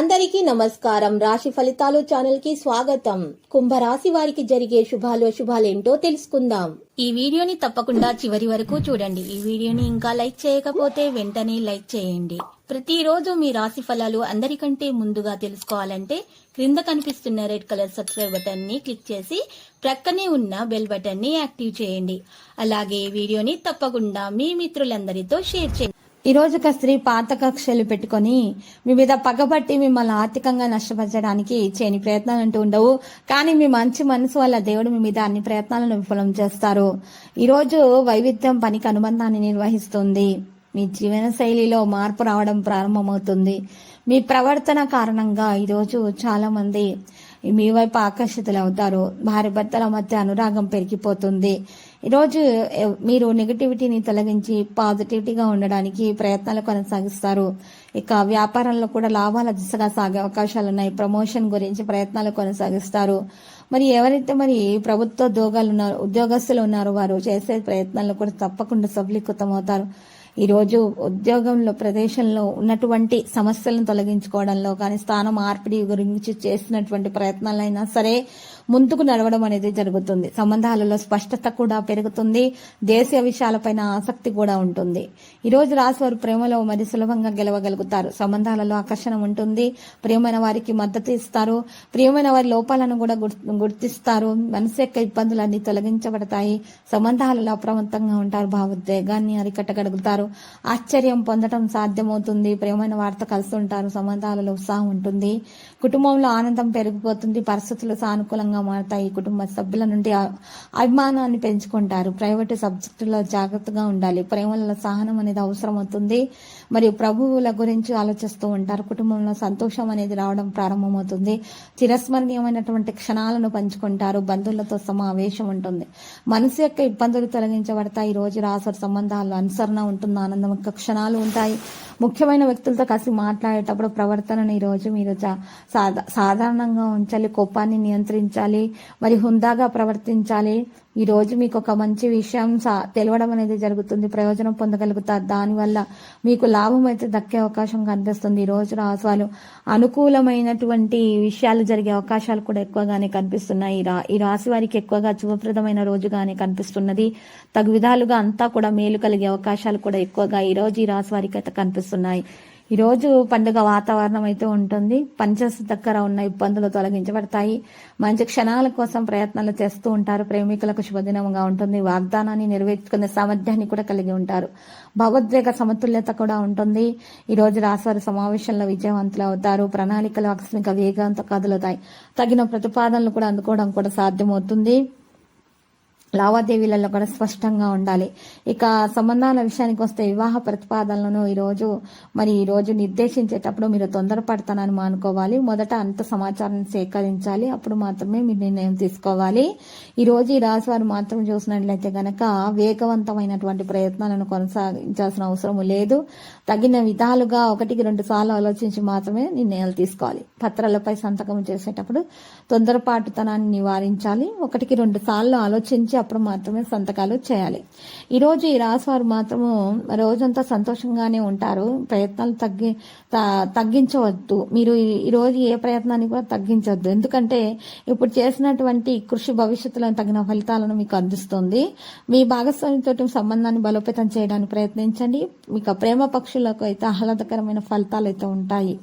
అందరికీ నమస్కారం. రాశి ఫలితాలు ఛానల్ కి స్వాగతం. కుంభరాశి వారికి జరిగే శుభాలేంటో తెలుసుకుందాం. ఈ వీడియోని తప్పకుండా చివరి వరకు చూడండి. ఈ వీడియోని ఇంకా లైక్ చేయకపోతే వెంటనే లైక్ చేయండి. ప్రతిరోజు మీ రాశి ఫలాలు అందరికంటే ముందుగా తెలుసుకోవాలంటే క్రింద కనిపిస్తున్న రెడ్ కలర్ సబ్స్క్రైబ్ బటన్ ని క్లిక్ చేసి ప్రక్కనే ఉన్న బెల్ బటన్ ని యాక్టివ్ చేయండి. అలాగే ఈ వీడియోని తప్పకుండా మీ మిత్రులందరితో షేర్ చేయండి. ఈ రోజు ఒక స్త్రీ పాత కక్షలు పెట్టుకొని మీ మీద పగబట్టి మిమ్మల్ని ఆర్థికంగా నష్టపరచడానికి చేయని ప్రయత్నాలు అంటూ ఉండవు. కానీ మీ మంచి మనసు వల్ల దేవుడు మీ మీద అన్ని ప్రయత్నాలను విఫలం చేస్తారు. ఈ రోజు వైవిధ్యం పనికి అనుబంధాన్ని నిర్వహిస్తుంది. మీ జీవన శైలిలో మార్పు రావడం ప్రారంభమవుతుంది. మీ ప్రవర్తన కారణంగా ఈరోజు చాలా మంది మీ వైపు ఆకర్షితులు అవుతారు. భార్య భర్తల మధ్య అనురాగం పెరిగిపోతుంది. ఈరోజు మీరు నెగటివిటీని తొలగించి పాజిటివిటీగా ఉండడానికి ప్రయత్నాలు కొనసాగిస్తారు. ఇక వ్యాపారంలో కూడా లాభాల దిశగా సాగే అవకాశాలు ఉన్నాయి. ప్రమోషన్ గురించి ప్రయత్నాలు కొనసాగిస్తారు. మరి ఎవరైతే ప్రభుత్వ ఉద్యోగస్తులు ఉన్నారో వారు చేసే ప్రయత్నాల్లో కూడా తప్పకుండా సఫలీకృతం అవుతారు. ఈ రోజు ఉద్యోగంలో ప్రదేశంలో ఉన్నటువంటి సమస్యలను తొలగించుకోవడంలో కానీ స్థాన మార్పిడి గురించి చేసినటువంటి ప్రయత్నాలైనా సరే ముందుకు నడవడం అనేది జరుగుతుంది. సంబంధాలలో స్పష్టత కూడా పెరుగుతుంది. దేశీయ విషయాలపైన ఆసక్తి కూడా ఉంటుంది. ఈ రోజు రాశివారు ప్రేమలో మరి సులభంగా గెలవగలుగుతారు. సంబంధాలలో ఆకర్షణ ఉంటుంది. ప్రియమైన వారికి మద్దతు ఇస్తారు. ప్రియమైన వారి లోపాలను కూడా గుర్తిస్తారు. మనసు యొక్క ఇబ్బందులన్నీ తొలగించబడతాయి. సంబంధాలలో అప్రమత్తంగా ఉంటారు. భావోద్వేగాన్ని అరికట్టగలుగుతారు. ఆశ్చర్యం పొందడం సాధ్యమవుతుంది. ప్రియమైన వారితో కలిసి ఉంటారు. సంబంధాలలో ఉత్సాహం ఉంటుంది. కుటుంబంలో ఆనందం పెరిగిపోతుంది. పరిస్థితులు సానుకూలంగా మారుతాయి. కుటుంబ సభ్యుల నుండి అభిమానాన్ని పెంచుకుంటారు. ప్రైవేటు సబ్జెక్టులో జాగ్రత్తగా ఉండాలి. ప్రేమలలో సహనం అనేది అవసరం అవుతుంది. మరియు ప్రభువుల గురించి ఆలోచిస్తూ ఉంటారు. కుటుంబంలో సంతోషం అనేది రావడం ప్రారంభమవుతుంది. చిరస్మరణీయమైనటువంటి క్షణాలను పంచుకుంటారు. బంధువులతో సమావేశం ఉంటుంది. మనసు యొక్క ఇబ్బందులు తొలగించబడతాయి. ఈ రోజు రాసరి సంబంధాల్లో అనుసరణ ఉంటుంది. ఆనందం యొక్క క్షణాలు ఉంటాయి. ముఖ్యమైన వ్యక్తులతో కలిసి మాట్లాడేటప్పుడు ప్రవర్తనను ఈ రోజు మీరు సాధారణంగా ఉంచాలి. కోపాన్ని నియంత్రించాలి. మరి హుందాగా ప్రవర్తించాలి. ఈ రోజు మీకు ఒక మంచి విషయం తెలవడం అనేది జరుగుతుంది. ప్రయోజనం పొందగలుగుతారు. దానివల్ల మీకు లాభం అయితే దక్కే అవకాశం కనిపిస్తుంది. ఈ రోజు రాశివారు అనుకూలమైనటువంటి విషయాలు జరిగే అవకాశాలు కూడా ఎక్కువగానే కనిపిస్తున్నాయి. ఈ రాశి వారికి ఎక్కువగా శుభప్రదమైన రోజుగానే కనిపిస్తున్నది. తగు విధాలుగా అంతా కూడా మేలు కలిగే అవకాశాలు కూడా ఎక్కువగా ఈ రోజు ఈ రాశి వారికి అయితే కనిపిస్తున్నాయి. ఈ రోజు పండుగ వాతావరణం అయితే ఉంటుంది. పంచస్ దగ్గర ఉన్న ఇబ్బందులు తొలగించబడతాయి. మంచి క్షణాల కోసం ప్రయత్నాలు చేస్తూ ఉంటారు. ప్రేమికులకు శుభదినంగా ఉంటుంది. వాగ్దానాన్ని నెరవేర్చుకునే సామర్థ్యాన్ని కూడా కలిగి ఉంటారు. భావోద్వేగ సమతుల్యత కూడా ఉంటుంది. ఈ రోజు రాశివారి సమావేశంలో విజయవంతులు అవుతారు. ప్రణాళికలు ఆకస్మిక వేగంతో కదులుతాయి. తగిన ప్రతిపాదనలు కూడా అందుకోవడం కూడా సాధ్యమవుతుంది. లావాదేవీలలో కూడా స్పష్టంగా ఉండాలి. ఇక సంబంధాల విషయానికి వస్తే వివాహ ప్రతిపాదనలను ఈ రోజు నిర్దేశించేటప్పుడు మీరు తొందరపడతానని మానుకోవాలి. మొదట అంత సమాచారాన్ని సేకరించాలి. అప్పుడు మాత్రమే మీరు నిర్ణయం తీసుకోవాలి. ఈ రోజు ఈ రాశి వారు మాత్రం చూసినట్లయితే గనక వేగవంతమైనటువంటి ప్రయత్నాలను కొనసాగించాల్సిన అవసరం లేదు. తగిన విధాలుగా 1-2 సార్లు ఆలోచించి మాత్రమే నిర్ణయాలు తీసుకోవాలి. పత్రాలపై సంతకం చేసేటప్పుడు తొందరపాటుతనాన్ని నివారించాలి. 1-2 సార్లు ఆలోచించి అప్పుడు మాత్రమే సంతకాలు చేయాలి. ఈ రోజు ఈ రాశి వారు మాత్రము రోజంతా సంతోషంగానే ఉంటారు. ప్రయత్నాలు తగ్గించవద్దు. మీరు ఈ రోజు ఏ ప్రయత్నాన్ని కూడా తగ్గించవద్దు. ఎందుకంటే ఇప్పుడు చేసినటువంటి కృషి భవిష్యత్తులో తగిన ఫలితాలను మీకు అందిస్తుంది. మీ భాగస్వామితో సంబంధాన్ని బలోపేతం చేయడానికి ప్రయత్నించండి. మీకు ప్రేమ పక్షులకు అయితే ఆహ్లాదకరమైన ఫలితాలు అయితే ఉంటాయి.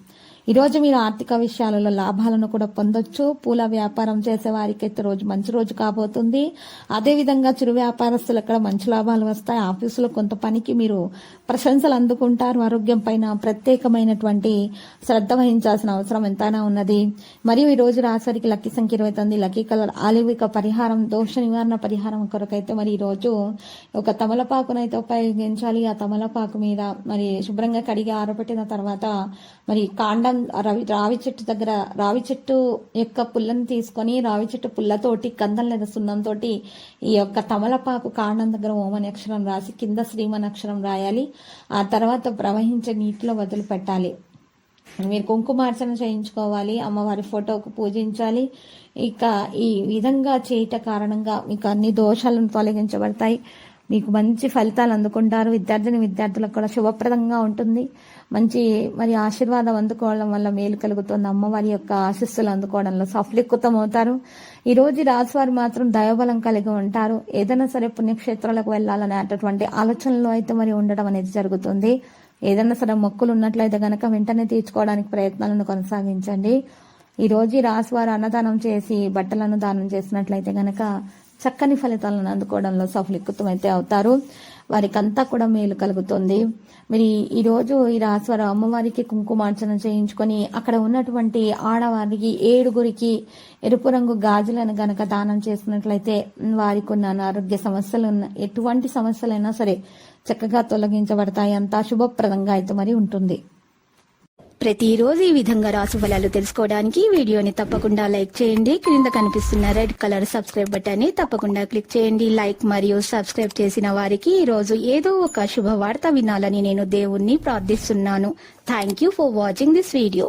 ఈ రోజు మీరు ఆర్థిక విషయాలలో లాభాలను కూడా పొందొచ్చు. పూల వ్యాపారం చేసే వారికి అయితే రోజు మంచి రోజు కాబోతుంది. అదేవిధంగా చిరు వ్యాపారస్తులు కూడా మంచి లాభాలు వస్తాయి. ఆఫీసులో కొంత పనికి మీరు ప్రశంసలు అందుకుంటారు. ఆరోగ్యం పైన ప్రత్యేకమైనటువంటి శ్రద్ధ వహించాల్సిన అవసరం ఎంతైనా ఉన్నది. మరియు ఈ రోజు రాశివారికి లక్కీ సంఖ్య 29, లక్కీ కలర్ ఆలివ్. ఇక పరిహారం, దోష నివారణ పరిహారం కొరకైతే మరి ఈ రోజు ఒక తమలపాకునైతే ఉపయోగించాలి. ఆ తమలపాకు మీద మరి శుభ్రంగా కడిగి ఆరబెట్టిన తర్వాత మరి కాండం రావి చెట్టు దగ్గర రావి చెట్టు యొక్క పుల్లని తీసుకొని రావి చెట్టు పుల్లతోటి గంధం లేదా సున్నంతో ఈ యొక్క తమలపాకు కాండం దగ్గర ఓం అనే అక్షరం రాసి కింద శ్రీమన్ అక్షరం రాయాలి. ఆ తర్వాత ప్రవహించే నీటిలో వదిలిపెట్టాలి. మీరు కుంకుమార్చన చేయించుకోవాలి. అమ్మవారి ఫోటోకు పూజించాలి. ఇక ఈ విధంగా చేయట కారణంగా మీకు అన్ని దోషాలను తొలగించబడతాయి. మీకు మంచి ఫలితాలు అందుకుంటారు. విద్యార్థులకు కూడా శుభప్రదంగా ఉంటుంది. మంచి మరి ఆశీర్వాదం అందుకోవడం వల్ల మేలు కలుగుతుంది. అమ్మవారి యొక్క ఆశీస్సులు అందుకోవడంలో సఫలీకృతం అవుతారు. ఈ రోజు రాశివారు మాత్రం దైవబలం కలిగి ఉంటారు. ఏదైనా సరే పుణ్యక్షేత్రాలకు వెళ్ళాలనేటటువంటి ఆలోచనలో అయితే మరి ఉండడం అనేది జరుగుతుంది. ఏదైనా సరే మొక్కులు ఉన్నట్లయితే గనక వెంటనే తీర్చుకోవడానికి ప్రయత్నాలను కొనసాగించండి. ఈ రోజు రాశివారు అన్నదానం చేసి బట్టలను దానం చేసినట్లయితే గనక చక్కని ఫలితాలను అందుకోవడంలో సఫలీకృతమైతే అవుతారు. వారికంతా కూడా మేలు కలుగుతుంది. మరి ఈ రోజు ఈ రాశివారు అమ్మవారికి కుంకుమార్చన చేయించుకొని అక్కడ ఉన్నటువంటి ఆడవారికి 7 ఎరుపు రంగు గాజులను గనక దానం చేసినట్లయితే వారికి ఉన్న అనారోగ్య సమస్యలు ఎటువంటి సమస్యలైనా సరే చక్కగా తొలగించబడతాయి. అంతా శుభప్రదంగా అయితే మరి ఉంటుంది. ప్రతిరోజు ఈ విధంగా రాశి ఫలాలు తెలుసుకోవడానికి ఈ వీడియోని తప్పకుండా లైక్ చేయండి. క్రింద కనిపిస్తున్న రెడ్ కలర్ సబ్స్క్రైబ్ బటన్ ని తప్పకుండా క్లిక్ చేయండి. లైక్ మరియు సబ్స్క్రైబ్ చేసిన వారికి ఈ రోజు ఏదో ఒక శుభవార్త వినాలని నేను దేవుణ్ణి ప్రార్థిస్తున్నాను. Thank you for watching this video.